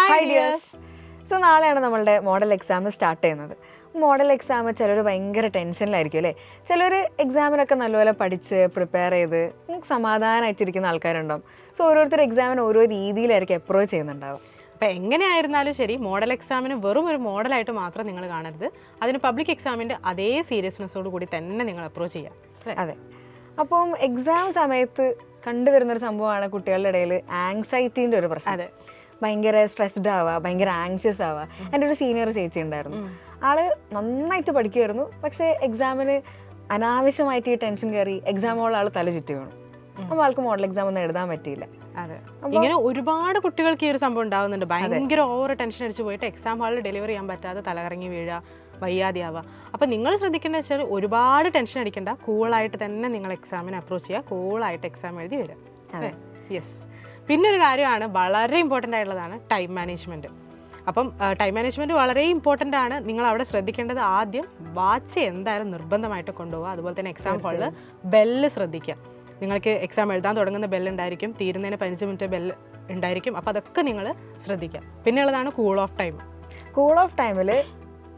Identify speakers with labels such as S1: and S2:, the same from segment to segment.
S1: Hi dears. So നാളെയാണ് നമ്മളുടെ model exam start ചെയ്യുന്നത്. മോഡൽ എക്സാം ചിലർ ഭയങ്കര ടെൻഷനിലായിരിക്കും അല്ലേ. ചിലർ എക്സാമിനൊക്കെ നല്ലപോലെ പഠിച്ച് പ്രിപ്പയർ ചെയ്ത് സമാധാനമായിട്ടിരിക്കുന്ന ആൾക്കാരുണ്ടാവും. സോ ഓരോരുത്തർ എക്സാമിന് ഓരോ രീതിയിലായിരിക്കും അപ്രോച്ച് ചെയ്യുന്നുണ്ടാവും.
S2: അപ്പോൾ എങ്ങനെയായിരുന്നാലും ശരി, മോഡൽ എക്സാമിന് വെറും ഒരു മോഡലായിട്ട് മാത്രം നിങ്ങൾ കാണരുത്. അതിന് പബ്ലിക് എക്സാമിൻ്റെ അതേ സീരിയസ്നെസ്സോട് കൂടി തന്നെ നിങ്ങൾ അപ്രോച്ച് ചെയ്യുക.
S1: അതെ. അപ്പം എക്സാം സമയത്ത് കണ്ടുവരുന്നൊരു സംഭവമാണ് കുട്ടികളുടെ ഇടയിൽ ആങ്സൈറ്റീൻ്റെ ഒരു പ്രശ്നം.
S2: അതെ,
S1: ഭയങ്കര സ്ട്രെസ്ഡ് ആവുക, ഭയങ്കര ആങ്ഷ്യസ് ആവുക. എൻ്റെ ഒരു സീനിയർ ചേച്ചി ഉണ്ടായിരുന്നു. ആള് നന്നായിട്ട് പഠിക്കുമായിരുന്നു, പക്ഷേ എക്സാമിന് അനാവശ്യമായിട്ട് ഈ ടെൻഷൻ കയറി എക്സാമോളം ആൾ തല ചുറ്റി വീണു. അപ്പോൾ ആൾക്ക് മോഡൽ എക്സാം ഒന്നും എഴുതാൻ പറ്റിയില്ല.
S2: അതെ, ഇങ്ങനെ ഒരുപാട് കുട്ടികൾക്ക് ഈ ഒരു സംഭവം ഉണ്ടാവുന്നുണ്ട്. ഭയങ്കര ഓവർ ടെൻഷൻ അടിച്ച് പോയിട്ട് എക്സാം ഹാളിൽ ഡെലിവറി ചെയ്യാൻ പറ്റാതെ തലകറങ്ങി വീഴുക, വയ്യാതെയാവുക. അപ്പോൾ നിങ്ങൾ ശ്രദ്ധിക്കേണ്ടത് വെച്ചാൽ ഒരുപാട് ടെൻഷൻ അടിക്കേണ്ട, കൂളായിട്ട് തന്നെ നിങ്ങൾ എക്സാമിനെ അപ്രോച്ച് ചെയ്യുക, കൂളായിട്ട് എക്സാം എഴുതി വരിക. അതെ, യെസ്. പിന്നെ ഒരു കാര്യമാണ് വളരെ ഇമ്പോർട്ടൻ്റ് ആയിട്ടുള്ളതാണ് ടൈം മാനേജ്മെൻറ്റ്. അപ്പം ടൈം മാനേജ്മെൻറ്റ് വളരെ ഇമ്പോർട്ടൻ്റ് ആണ്. നിങ്ങൾ അവിടെ ശ്രദ്ധിക്കേണ്ടത് ആദ്യം വാച്ച് എന്തായാലും നിർബന്ധമായിട്ട് കൊണ്ടുപോകുക. അതുപോലെ തന്നെ എക്സാം ഹാളിൽ ബെല്ല് ശ്രദ്ധിക്കുക. നിങ്ങൾക്ക് എക്സാം എഴുതാൻ തുടങ്ങുന്ന ബെല്ലുണ്ടായിരിക്കും, തീരുന്നതിന് 15 മിനിറ്റ് ബെല്ല് ഉണ്ടായിരിക്കും. അപ്പോൾ അതൊക്കെ നിങ്ങൾ ശ്രദ്ധിക്കുക. പിന്നെയുള്ളതാണ് cool off time.
S1: Cool off ടൈമിൽ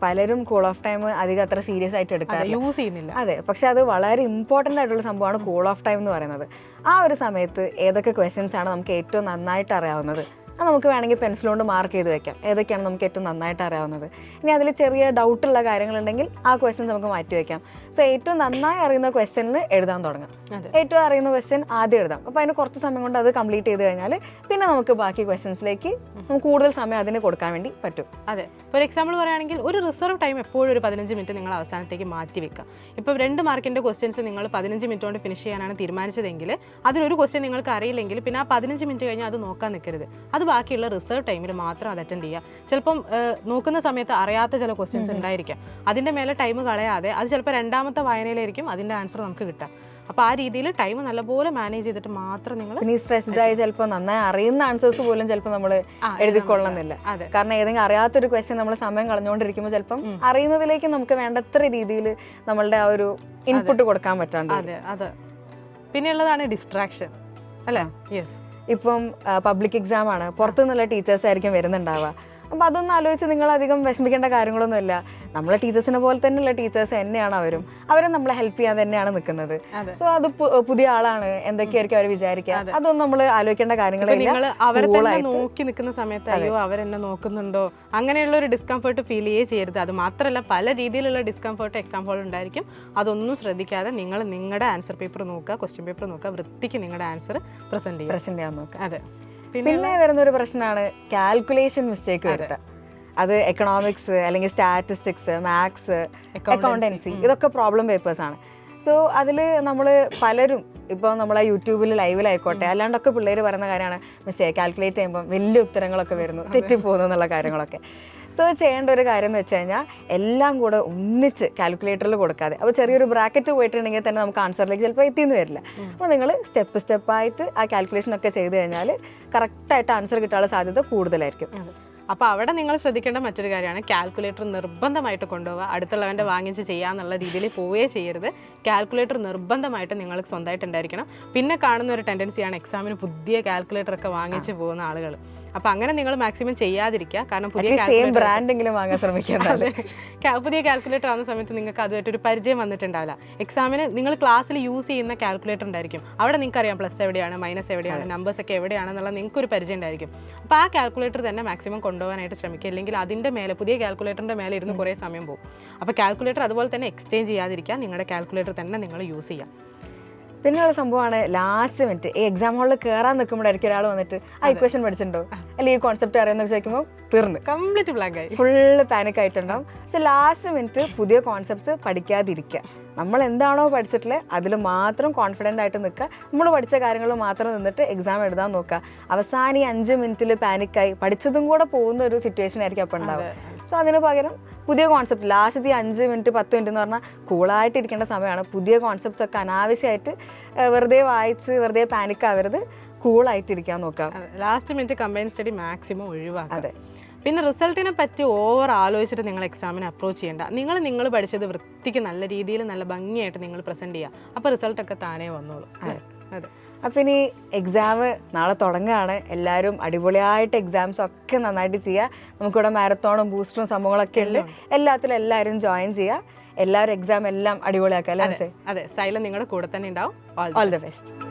S1: പലരും കൂൾ ഓഫ് ടൈം അധികം അത്ര സീരിയസ് ആയിട്ട് എടുക്കാറില്ല,
S2: യൂസ് ചെയ്യുന്നില്ല.
S1: അതെ, പക്ഷെ അത് വളരെ ഇമ്പോർട്ടൻ്റ് ആയിട്ടുള്ള സംഭവമാണ് കൂൾ ഓഫ് ടൈം എന്ന് പറയുന്നത്. ആ ഒരു സമയത്ത് ഏതൊക്കെ ക്വസ്റ്റ്യൻസ് ആണ് നമുക്ക് ഏറ്റവും നന്നായിട്ട് അറിയാവുന്നത്, അത് നമുക്ക് വേണമെങ്കിൽ പെൻസിൽ കൊണ്ട് മാർക്ക് ചെയ്ത് വെക്കാം. ഏതൊക്കെയാണ് നമുക്ക് ഏറ്റവും നന്നായിട്ട് അറിയാവുന്നത്. ഇനി അതിൽ ചെറിയ ഡൗട്ടുള്ള കാര്യങ്ങളുണ്ടെങ്കിൽ ആ ക്വസ്റ്റ്യൻസ് നമുക്ക് മാറ്റി വയ്ക്കാം. സോ ഏറ്റവും നന്നായി അറിയുന്ന ക്വസ്റ്റ്യനിൽ എഴുതാൻ തുടങ്ങാം. ഏറ്റവും അറിയുന്ന ക്വസ്റ്റ്യൻ ആദ്യം എഴുതാം. അപ്പോൾ അതിന് കുറച്ച് സമയം കൊണ്ട് അത് കംപ്ലീറ്റ് ചെയ്ത് കഴിഞ്ഞാൽ പിന്നെ നമുക്ക് ബാക്കി ക്വസ്റ്റ്യൻസിലേക്ക് നമുക്ക് കൂടുതൽ സമയം അതിന് കൊടുക്കാൻ വേണ്ടി പറ്റും.
S2: അതെ, ഇപ്പോൾ ഒരു എക്സാമ്പിൾ പറയുകയാണെങ്കിൽ ഒരു റിസർവ് ടൈം എപ്പോഴും ഒരു 15 മിനിറ്റ് നിങ്ങൾ അവസാനത്തേക്ക് മാറ്റി വെക്കുക. ഇപ്പോൾ 2 മാർക്കിൻ്റെ ക്വസ്റ്റ്യൻസ് നിങ്ങൾ 15 മിനിറ്റ് കൊണ്ട് ഫിനിഷ് ചെയ്യാനാണ് തീരുമാനിച്ചതെങ്കിൽ അതിലൊരു ക്വസ്റ്റ്യൻ നിങ്ങൾക്ക് അറിയില്ലെങ്കിൽ പിന്നെ ആ 15 മിനിറ്റ് കഴിഞ്ഞാൽ അത് നോക്കാൻ നിൽക്കരുത്. അത് ബാക്കിയുള്ള റിസർവ് ടൈമിൽ മാത്രം അത് അറ്റൻഡ് ചെയ്യുക. ചിലപ്പം നോക്കുന്ന സമയത്ത് അറിയാത്ത ചില ക്വസ്റ്റ്യൻസ് ഉണ്ടായിരിക്കാം. അതിൻ്റെ മേലെ ടൈം കളയാതെ അത് ചിലപ്പോൾ രണ്ടാമത്തെ വായനയിലായിരിക്കും അതിൻ്റെ ആൻസർ നമുക്ക് കിട്ടാം. അപ്പോൾ ആ രീതിയിൽ ടൈം നല്ലപോലെ മാനേജ് ചെയ്തിട്ട് മാത്രം നിങ്ങൾ
S1: ഇനി സ്ട്രെസ്ഡ് ആയി ചിലപ്പോൾ നന്നായി അറിയുന്ന ആൻസേഴ്സ് പോലും ചിലപ്പോൾ നമ്മൾ എഴുതിക്കൊള്ളുന്നില്ല. കാരണം ഏതെങ്കിലും അറിയാത്തൊരു ക്വസ്റ്റ്യൻ നമ്മൾ സമയം കളഞ്ഞുകൊണ്ടിരിക്കുമ്പോൾ ചിലപ്പം അറിയുന്നതിലേക്ക് നമുക്ക് വേണ്ടത്ര രീതിയിൽ നമ്മളുടെ ആ ഒരു ഇൻപുട്ട് കൊടുക്കാൻ പറ്റാണ്ട്.
S2: അതെ, അതെ. പിന്നെയുള്ളതാണ് ഡിസ്ട്രാക്ഷൻ അല്ലേ. യെസ്,
S1: ഇപ്പം പബ്ലിക് എക്സാം ആണ്, പുറത്തുനിന്നുള്ള ടീച്ചേഴ്സ് ആയിരിക്കും വരുന്നുണ്ടാവുക. അപ്പം അതൊന്നും ആലോചിച്ച് നിങ്ങൾ അധികം വിഷമിക്കേണ്ട കാര്യങ്ങളൊന്നുമില്ല. നമ്മളെ ടീച്ചേഴ്സിനെ പോലെ തന്നെയുള്ള ടീച്ചേഴ്സ് തന്നെയാണ് അവരും നമ്മളെ ഹെൽപ്പ് ചെയ്യാൻ തന്നെയാണ് നിൽക്കുന്നത്. സോ അത് പുതിയ ആളാണ്, എന്തൊക്കെയായിരിക്കും അവർ വിചാരിക്കുക, അതൊന്നും നമ്മൾ ആലോചിക്കേണ്ട കാര്യങ്ങളില്ല.
S2: അവരെ നോക്കി നിൽക്കുന്ന സമയത്ത് അയ്യോ അവരെന്നെ നോക്കുന്നുണ്ടോ അങ്ങനെയുള്ള ഒരു ഡിസ്കംഫർട്ട് ഫീൽ ചെയ്യരുത്. അത് മാത്രമല്ല പല രീതിയിലുള്ള ഡിസ്കംഫർട്ട് എക്സാം ഹോളിൽ ഉണ്ടായിരിക്കും. അതൊന്നും ശ്രദ്ധിക്കാതെ നിങ്ങൾ നിങ്ങളുടെ ആൻസർ പേപ്പർ നോക്കുക, ക്വസ്റ്റ്യൻ പേപ്പർ നോക്കുക, വൃത്തിക്ക് നിങ്ങളുടെ ആൻസർ പ്രസന്റ് ചെയ്യാൻ നോക്കുക.
S1: അതെ. പിന്നെ വരുന്നൊരു പ്രശ്നമാണ് കാൽക്കുലേഷൻ മിസ്റ്റേക്ക് വരുത്തുക. അത് എക്കണോമിക്സ് അല്ലെങ്കിൽ സ്റ്റാറ്റിസ്റ്റിക്സ്, മാത്സ്, അക്കൗണ്ടൻസി, ഇതൊക്കെ പ്രോബ്ലം പേപ്പേഴ്സ് ആണ്. സോ അതിൽ നമ്മൾ പലരും ഇപ്പോൾ നമ്മളെ യൂട്യൂബിൽ ലൈവിലായിക്കോട്ടെ അല്ലാണ്ടൊക്കെ പിള്ളേർ പറയുന്ന കാര്യമാണ് മിസ്റ്റേക്ക് കാൽക്കുലേറ്റ് ചെയ്യുമ്പോൾ വലിയ ഉത്തരങ്ങളൊക്കെ വരുന്നു, തെറ്റിപ്പോകുന്നു എന്നുള്ള കാര്യങ്ങളൊക്കെ. സോ ചെയ്യേണ്ട ഒരു കാര്യം എന്ന് വെച്ച് കഴിഞ്ഞാൽ എല്ലാം കൂടെ ഒന്നിച്ച് കാൽക്കുലേറ്ററിൽ കൊടുക്കാതെ, അപ്പോൾ ചെറിയൊരു ബ്രാക്കറ്റ് പോയിട്ടുണ്ടെങ്കിൽ തന്നെ നമുക്ക് ആൻസറിലേക്ക് ചിലപ്പോൾ എത്തിയെന്ന് വരില്ല. അപ്പോൾ നിങ്ങൾ സ്റ്റെപ്പായിട്ട് ആ കാൽക്കുലേഷനൊക്കെ ചെയ്ത് കഴിഞ്ഞാൽ കറക്റ്റായിട്ട് ആൻസർ കിട്ടാനുള്ള സാധ്യത കൂടുതലായിരിക്കും.
S2: അപ്പോൾ അവിടെ നിങ്ങൾ ശ്രദ്ധിക്കേണ്ട മറ്റൊരു കാര്യമാണ് കാൽക്കുലേറ്റർ നിർബന്ധമായിട്ട് കൊണ്ടുപോവുക. അടുത്തുള്ളവൻ്റെ വാങ്ങിച്ച് ചെയ്യാന്നുള്ള രീതിയിൽ പോവുകയേ ചെയ്യരുത്. കാൽക്കുലേറ്റർ നിർബന്ധമായിട്ട് നിങ്ങൾക്ക് സ്വന്തമായിട്ട് ഉണ്ടായിരിക്കണം. പിന്നെ കാണുന്ന ഒരു ടെൻഡൻസിയാണ് എക്സാമിന് പുതിയ കാൽക്കുലേറ്ററൊക്കെ വാങ്ങിച്ച് പോകുന്ന ആളുകൾ. അപ്പോൾ അങ്ങനെ നിങ്ങൾ മാക്സിമം ചെയ്യാതിരിക്കുക. കാരണം പുതിയ
S1: ബ്രാൻഡെങ്കിലും വാങ്ങാൻ ശ്രമിക്കാതെ
S2: പുതിയ കാൽക്കുലേറ്റർ ആവുന്ന സമയത്ത് നിങ്ങൾക്ക് അതുമായിട്ടൊരു പരിചയം വന്നിട്ടുണ്ടാവില്ല. എക്സാമിന് നിങ്ങൾ ക്ലാസ്സിൽ യൂസ് ചെയ്യുന്ന കാൽക്കുലേറ്റർ ഉണ്ടായിരിക്കും. അവിടെ നിങ്ങൾക്ക് അറിയാം പ്ലസ് എവിടെയാണ്, മൈനസ് എവിടെയാണ്, നമ്പേഴ്സ് ഒക്കെ എവിടെയാണെന്നുള്ള നിങ്ങൾക്കൊരു പരിചയം ഉണ്ടായിരിക്കും. അപ്പോൾ ആ കാൽക്കുലേറ്റർ തന്നെ മാക്സിമം കൊണ്ടുപോകാനായിട്ട് ശ്രമിക്കുക. അല്ലെങ്കിൽ അതിൻ്റെ മേലെ പുതിയ കാൽക്കുലേറ്ററിൻ്റെ മേലെ ഇരുന്ന് കുറേ സമയം പോകും. അപ്പോൾ കാൽക്കുലേറ്റർ അതുപോലെ തന്നെ എക്സ്ചേഞ്ച് ചെയ്യാതിരിക്കുക. നിങ്ങളുടെ കാൽക്കുലേറ്റർ തന്നെ നിങ്ങൾ യൂസ് ചെയ്യാം.
S1: പിന്നെ ഒരു സംഭവമാണ് ലാസ്റ്റ് മിനിറ്റ് ഈ എക്സാം ഹാളിൽ കയറാൻ നിൽക്കുമ്പോഴായിരിക്കും ഒരാൾ വന്നിട്ട് ആ ഇക്വേഷൻ പഠിച്ചിട്ടുണ്ടോ അല്ലെങ്കിൽ ഈ കോൺസെപ്റ്റ് അറിയാമെന്ന് ചോദിക്കുമ്പോൾ തീർന്ന്
S2: കംപ്ലീറ്റ് ബ്ലാങ്ക് ആയി
S1: ഫുള്ള് പാനിക് ആയിട്ടുണ്ടാവും. പക്ഷെ ലാസ്റ്റ് മിനിറ്റ് പുതിയ കോൺസെപ്റ്റ്സ് പഠിക്കാതിരിക്കുക. നമ്മൾ എന്താണോ പഠിച്ചിട്ടുള്ളത് അതിൽ മാത്രം കോൺഫിഡൻ്റ് ആയിട്ട് നിൽക്കുക. നമ്മൾ പഠിച്ച കാര്യങ്ങൾ മാത്രം നിന്നിട്ട് എക്സാം എഴുതാൻ നോക്കുക. അവസാനം ഈ 5 മിനിറ്റിൽ പാനിക്കായി പഠിച്ചതും കൂടെ പോകുന്ന ഒരു സിറ്റുവേഷൻ ആയിരിക്കും അപ്പോൾ ഉണ്ടാവുക. സോ അതിന് പകരം പുതിയ കോൺസെപ്റ്റ് ലാസ്റ്റ് 5 മിനിറ്റ് 10 മിനിറ്റ് എന്ന് പറഞ്ഞാൽ കൂളായിട്ട് ഇരിക്കേണ്ട സമയമാണ്. പുതിയ കോൺസെപ്റ്റ്സ് ഒക്കെ അനാവശ്യമായിട്ട് വെറുതെ വായിച്ച് വെറുതെ പാനിക് ആവരുത്, കൂളായിട്ടിരിക്കാൻ നോക്കാം.
S2: Last minute combine study maximum ഒഴിവാക്കുക. അതെ. പിന്നെ റിസൾട്ടിനെ പറ്റി ഓവർ ആലോചിച്ചിട്ട് നിങ്ങൾ എക്സാമിന് അപ്രോച്ച് ചെയ്യേണ്ട. നിങ്ങൾ പഠിച്ചത് വൃത്തിക്ക് നല്ല രീതിയിൽ നല്ല ഭംഗിയായിട്ട് നിങ്ങൾ പ്രസൻറ്റ് ചെയ്യുക. അപ്പോൾ റിസൾട്ടൊക്കെ താനേ വന്നോളൂ.
S1: അതെ. അപ്പം ഇനി എക്സാം നാളെ തുടങ്ങുകയാണ്. എല്ലാവരും അടിപൊളിയായിട്ട് എക്സാംസ് ഒക്കെ നന്നായിട്ട് ചെയ്യുക. നമുക്കിവിടെ മാരത്തോണും ബൂസ്റ്ററും സംഭവങ്ങളൊക്കെ ഉണ്ട്. എല്ലാത്തിലും എല്ലാവരും ജോയിൻ ചെയ്യുക. എല്ലാവരും എക്സാം എല്ലാം അടിപൊളിയാക്കുക അല്ലേ?
S2: അതെ, സൈലം നിങ്ങളുടെ കൂടെ തന്നെ ഉണ്ടാവും.
S1: All the best.